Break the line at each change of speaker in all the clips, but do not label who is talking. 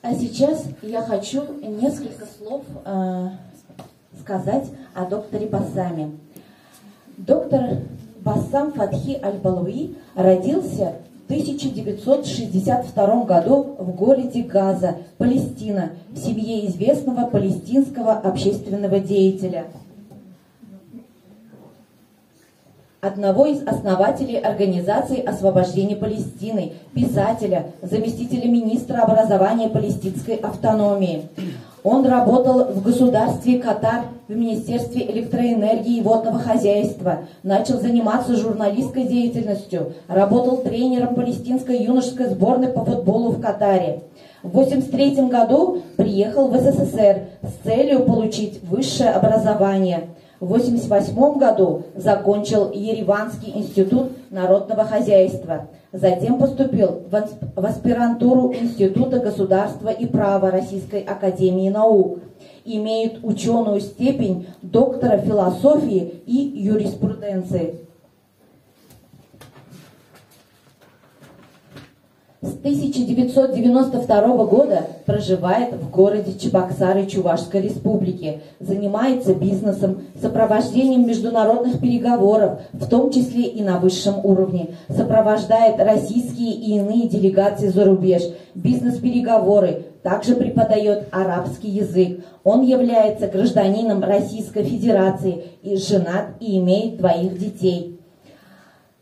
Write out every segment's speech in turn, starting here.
А сейчас я хочу несколько слов сказать о докторе Бассаме. Доктор Бассам Фатхи Аль-Балуи родился в 1962 году в городе Газа, Палестина, в семье известного палестинского общественного деятеля, одного из основателей Организации освобождения Палестины, писателя, заместителя министра образования палестинской автономии. Он работал в государстве Катар, в Министерстве электроэнергии и водного хозяйства, начал заниматься журналистской деятельностью, работал тренером палестинской юношеской сборной по футболу в Катаре. В 1983 году приехал в СССР с целью получить высшее образование. В 1988 году закончил Ереванский институт народного хозяйства. Затем поступил в аспирантуру Института государства и права Российской академии наук. Имеет ученую степень доктора философии и юриспруденции. С 1992 года проживает в городе Чебоксары Чувашской Республики, занимается бизнесом, сопровождением международных переговоров, в том числе и на высшем уровне, сопровождает российские и иные делегации за рубеж, бизнес-переговоры, также преподает арабский язык. Он является гражданином Российской Федерации и женат и имеет 2 детей.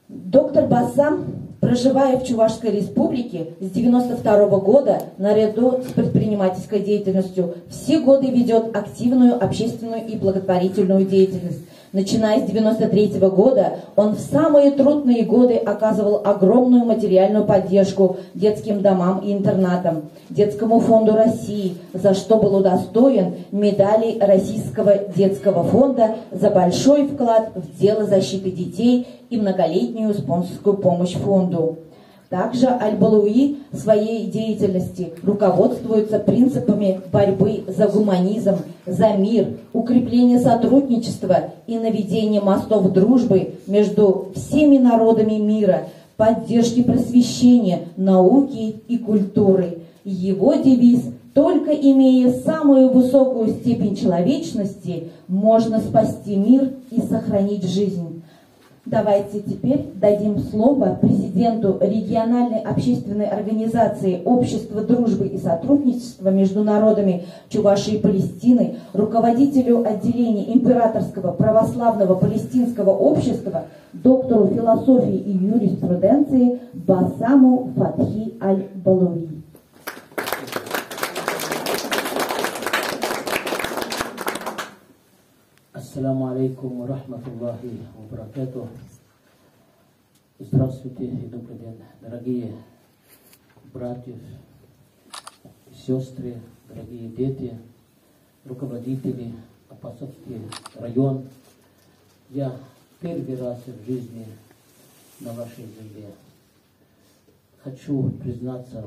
Доктор Бассам, проживая в Чувашской Республике с 1992 года, наряду с предпринимательской деятельностью, все годы ведет активную общественную и благотворительную деятельность. Начиная с 1993 года он в самые трудные годы оказывал огромную материальную поддержку детским домам и интернатам, Детскому фонду России, за что был удостоен медали Российского детского фонда за большой вклад в дело защиты детей и многолетнюю спонсорскую помощь фонду. Также Аль-Балуи в своей деятельности руководствуется принципами борьбы за гуманизм, за мир, укрепление сотрудничества и наведение мостов дружбы между всеми народами мира, поддержки просвещения, науки и культуры. Его девиз: «Только имея самую высокую степень человечности, можно спасти мир и сохранить жизнь». Давайте теперь дадим слово президенту региональной общественной организации Общества дружбы и сотрудничества между народами Чувашии и Палестины, руководителю отделения Императорского православного палестинского общества, доктору философии и юриспруденции Бассаму Фатхи Аль-Балуи.
Ассаламу алейкум ва рахматуллахи ва баракатух. Здравствуйте и добрый день, дорогие братья, сестры, дорогие дети, руководители, Апасовский район. Я первый раз в жизни на вашей земле. Хочу признаться,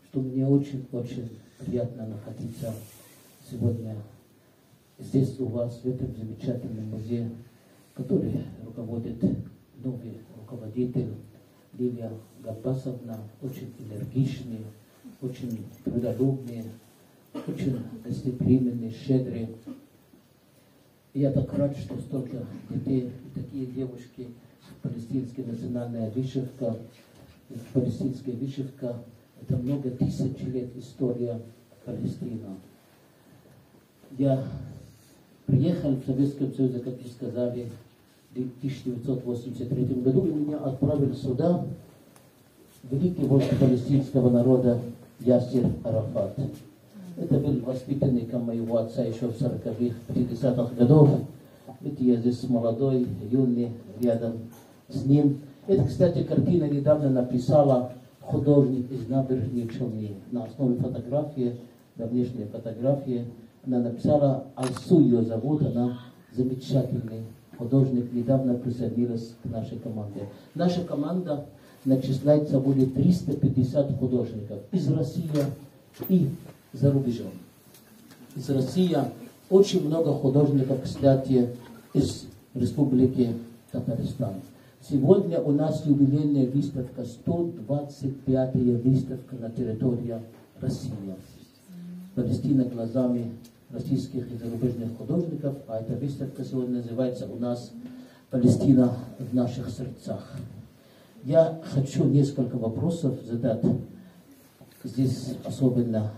что мне очень-очень приятно находиться сегодня здесь у вас, в этом замечательном музее, который руководит новый руководитель Лилия Габбасовна, очень энергичный, очень трудолюбный, очень гостеприимный, щедрый. И я так рад, что столько детей и такие девушки, палестинская национальная вышивка, палестинская вышивка, это много тысяч лет история Палестины. Я приехал в Советском Союзе, как вы сказали, в 1983 году, и меня отправили сюда великий вождь палестинского народа Ясир Арафат. Это был воспитанником моего отца еще в 40-х, 50-х годов. Видите, я здесь молодой, юный, рядом с ним. Это, кстати, картина недавно написала художник из Набережной Челны. На основе фотографии, давнешней фотографии, она написала, Алсу ее зовут, она замечательный художник, недавно присоединилась к нашей команде. Наша команда начисляется более 350 художников из России и за рубежом. Из России очень много художников, кстати, из Республики Татарстан. Сегодня у нас юбилейная выставка, 125-я выставка на территории Россия. Палестина глазами российских и зарубежных художников, а эта выставка сегодня называется у нас «Палестина в наших сердцах». Я хочу несколько вопросов задать. Здесь особенно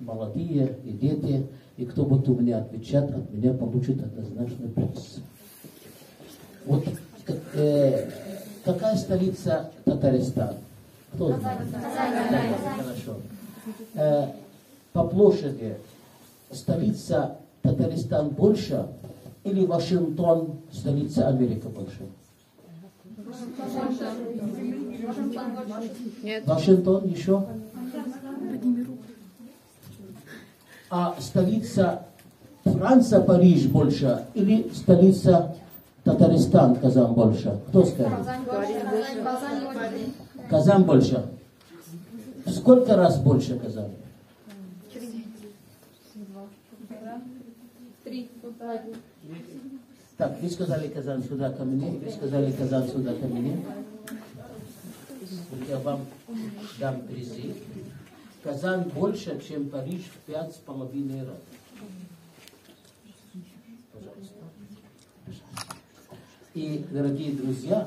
молодые и дети, и кто будет у меня отвечать, от меня получит однозначный приз. Вот какая столица Татарстана? Кто знает? Хорошо. По площади столица Татарстан больше или Вашингтон, столица Америки больше?
Нет.
Вашингтон еще? А столица Франция, Париж больше или столица Татарстан, Казань больше? Кто скажет? Казань больше. Сколько раз больше Казань?
3.
Так, вы сказали Казань сюда ко мне, вы сказали Казань сюда ко мне. Я вам дам призы. Казань больше, чем Париж в 5,5 раз. Пожалуйста. И, дорогие друзья,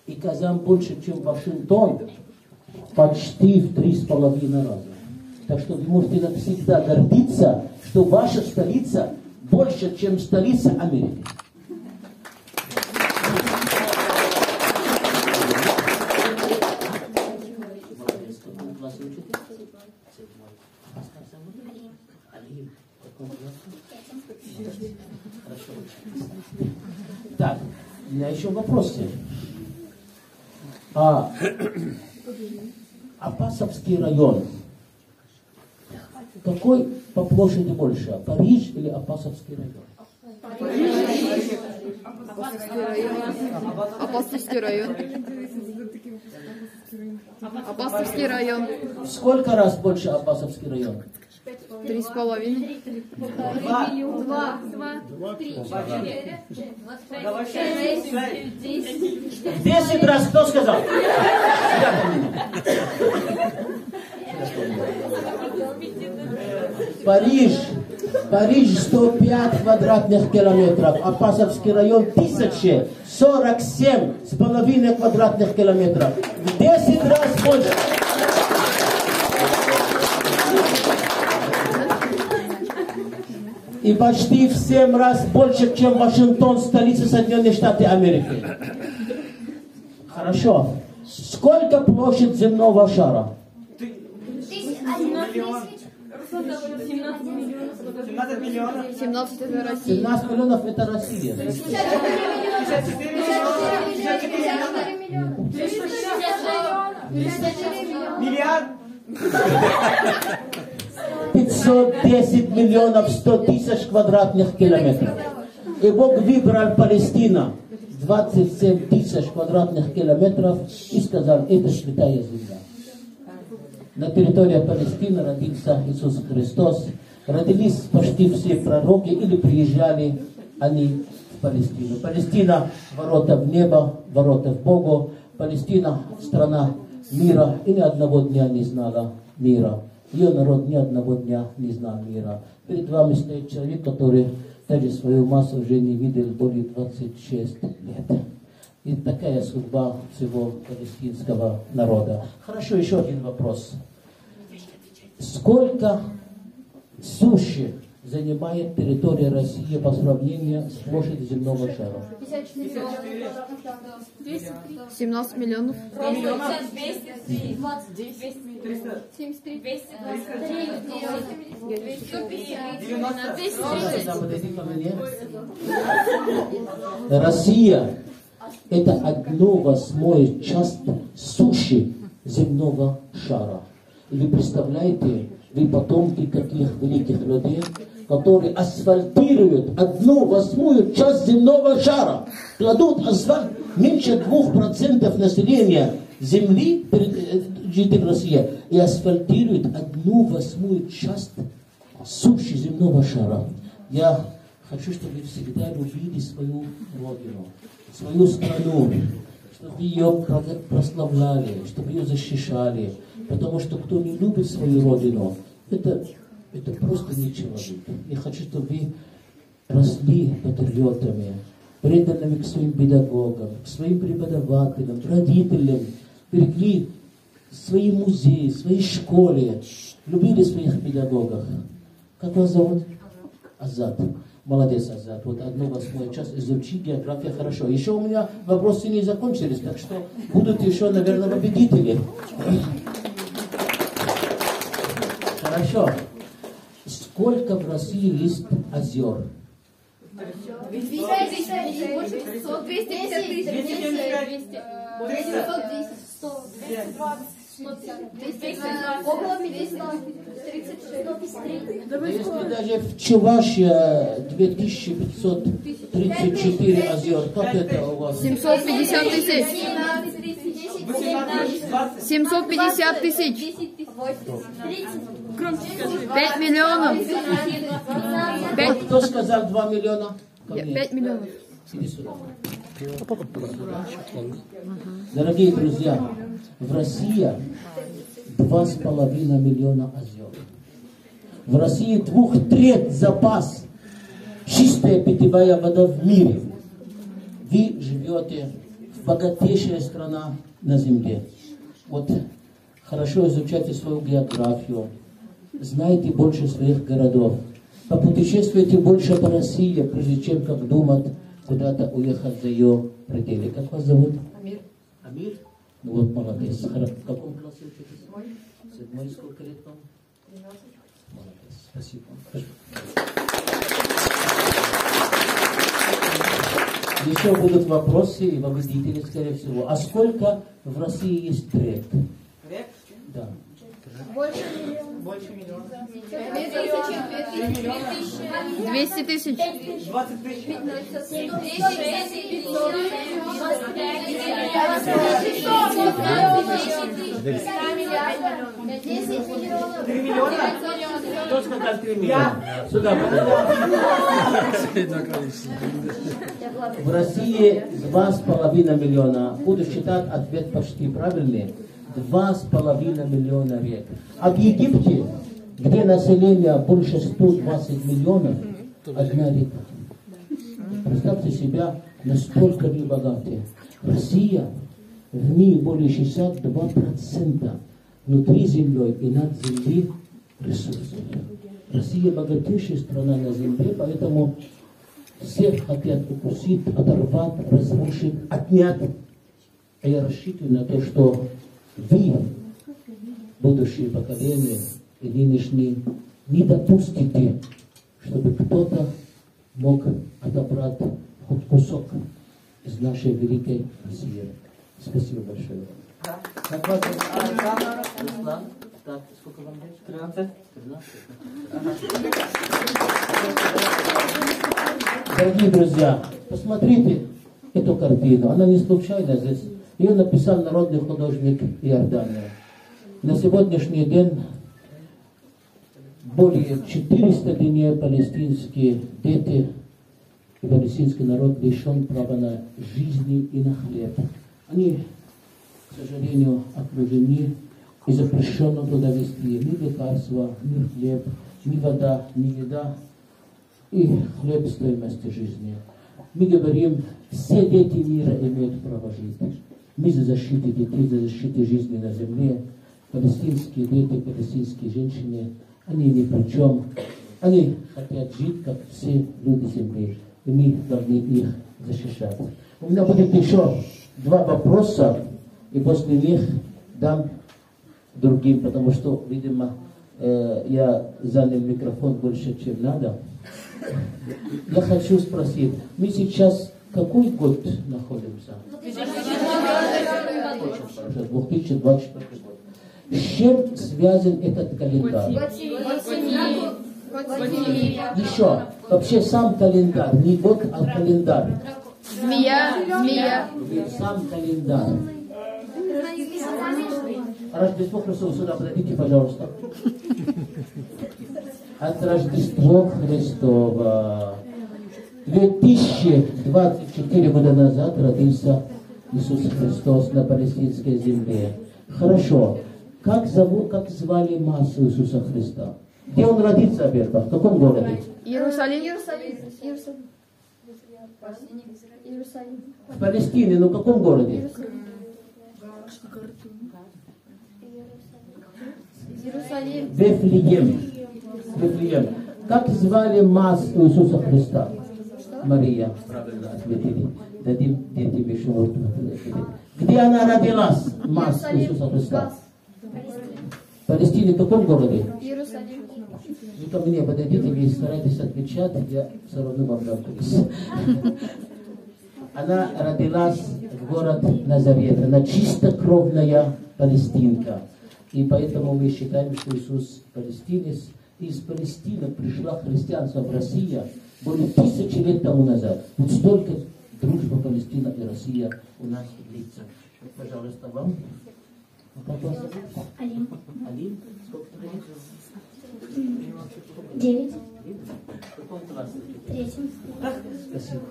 и Казань больше, чем Вашингтон, почти в 3,5 раза. Так что вы можете навсегда гордиться, что ваша столица больше, чем столица Америки. Так, у меня еще вопросы. Апасовский район. Какой по площади больше? Париж или Апасовский район?
Апостольский район. Апостольский район.
Сколько раз больше Апасовский район?
3,5.
2, 3, 4, 6, 10.
10 раз кто сказал? Париж 105 квадратных километров, Апасовский район 1047,5 квадратных километров. В 10 раз больше. И почти в 7 раз больше, чем Вашингтон, столица Соединенных Штатов Америки. Хорошо. Сколько площадь земного шара?
17 миллионов.
17 это Россия.
17 миллионов это Россия.
54 миллиона. Миллиард.
510 миллионов 100 тысяч квадратных километров. И Бог выбрал Палестину 27 тысяч квадратных километров и сказал, это святая земля. На территории Палестины родился Иисус Христос. Родились почти все пророки или приезжали они в Палестину. Палестина – ворота в небо, ворота в Богу. Палестина – страна мира и ни одного дня не знала мира. Ее народ ни одного дня не знал мира. Перед вами стоит человек, который даже свою массу уже не видел более 26 лет. И такая судьба всего палестинского народа. Хорошо, еще один вопрос. Сколько суши занимает территория России по сравнению с площадью земного шара?
17 миллионов.
230.
Россия – это 1/8 часть суши земного шара. И вы представляете, вы потомки каких великих людей, которые асфальтируют 1/8 часть земного шара. Кладут асфальт меньше 2% населения земли, жителей России, и асфальтируют 1/8 часть суши земного шара. Я хочу, чтобы вы всегда любили свою родину, свою страну, чтобы ее прославляли, чтобы ее защищали, Потому что кто не любит свою родину, это просто не человек. Я хочу, чтобы вы росли патриотами, преданными к своим педагогам, к своим преподавателям, родителям, берегли свои музеи, своей школе, любили своих педагогов. Как вас зовут? Азат. Молодец, Азат. Вот 1/8 час изучи географию хорошо. Еще у меня вопросы не закончились, так что будут еще, наверное, победители. Хорошо. Сколько в России есть озер?
250
Если даже в Чувашии 2534 озер, как это у вас?
750 тысяч. 750 тысяч. 5 миллионов.
Кто сказал 2 миллиона?
5 миллионов.
Иди сюда. Дорогие друзья, в России 2,5 миллиона озер. В России 2/3 запас чистая питьевая вода в мире. Вы живете в богатейшей стране на земле. Вот хорошо изучайте свою географию, знайте больше своих городов, попутешествуйте больше по России, прежде чем как думать куда-то уехать за ее пределы. Как вас зовут?
Амир.
Амир? Ну вот молодец. В каком классе учитесь? 7. Сколько лет вам?
12.
Молодец. Спасибо. Еще будут вопросы и победители, скорее всего. А сколько в России есть рек?
Рек?
Да.
Больше миллиона.
200 тысяч.
20 тысяч. 3 миллиона?
Кто сказал 3 миллиона? Сюда В России 2,5 миллиона. Буду считать ответ почти правильный. 2,5 миллиона рек. А в Египте, где население больше 120 миллионов, одна река. Представьте себя, настолько вы богаты. Россия, в ней более 62% внутри земли и над землей ресурсов. Россия богатейшая страна на земле, поэтому все хотят укусить, оторвать, разрушить, отнять. А я рассчитываю на то, что вы, будущие поколения и нынешние, не допустите, чтобы кто-то мог отобрать хоть кусок из нашей великой России. Спасибо большое. Как вас зовут? Руслан. Так, сколько вам лет?
13.
13. Дорогие друзья, посмотрите эту картину. Она не случайна здесь. Ее написал народный художник Иордания. На сегодняшний день более 400 дней палестинские дети и палестинский народ лишен права на жизнь и на хлеб. Они, к сожалению, окружены и запрещено туда везти ни лекарства, ни хлеб, ни вода, ни еда и хлеб стоимости жизни. Мы говорим, все дети мира имеют право жить. Мы за защиту детей, за защиту жизни на земле. Палестинские дети, палестинские женщины, они ни при чем. Они хотят жить, как все люди земли. И мы должны их защищать. У меня будет еще 2 вопроса, и после них дам другим, потому что, видимо, я занял микрофон больше, чем надо. Я хочу спросить, мы сейчас какой год находимся? 2024 год. С чем связан этот календарь? Еще, вообще сам календарь, не год, а календарь.
Змея.
Сам календарь. Рождество Христово, сюда подойдите, пожалуйста. От Рождества Христова. 2024 года назад родился Иисус Христос на палестинской земле. Хорошо. Как звали массу Иисуса Христа? Где он родится, Аберта? В каком городе?
Иерусалим.
В Палестине, но в каком городе?
Иерусалим.
Вифлеем. Как звали массу Иисуса Христа? Мария. Правильно ответили. Дадим детям еще вот. Где она родилась, массу Иисуса Христа? В Палестине, в каком городе?
Иерусалим.
Вы ко мне подойдите, вы старайтесь отвечать, я все равно вам дам приз. Она родилась в город Назарет. Она чистокровная палестинка. И поэтому мы считаем, что Иисус палестинец. Из Палестины пришла христианство в Россию более 1000 лет тому назад. Вот столько дружба Палестина и Россия у нас длится. Вот, пожалуйста, вам. Как вас зовут?
Алим.
Алим? Сколько лет?
9.
В каком классе?
3.
Спасибо.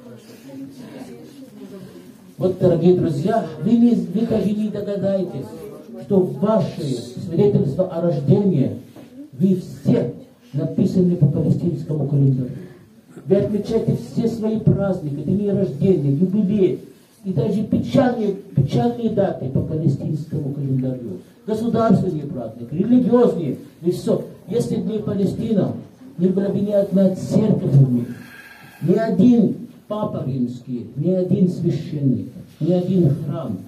Вот, дорогие друзья, вы даже не догадаетесь, что ваши свидетельства о рождении вы все написаны по палестинскому календарю. Вы отмечаете все свои праздники, дни рождения, юбилеи и даже печальные даты по палестинскому календарю. Государственные праздники, религиозные, и все. Если бы не Палестина, не была бы ни одна церковь в мире, ни один папа римский, ни один священник, ни один храм.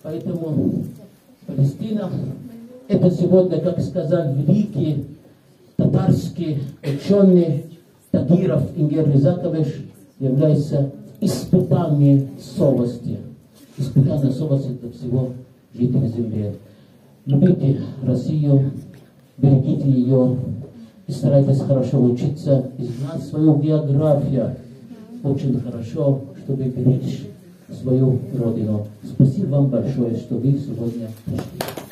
Поэтому Палестина — это сегодня, как сказал великий татарский ученый Тагиров Ингер Ризакович, является испытанием совести. Испытание совести для всего жителей земли. Любите Россию, берегите ее и старайтесь хорошо учиться и знать свою географию очень хорошо, чтобы беречь свою родину. Спасибо вам большое, что вы сегодня пришли.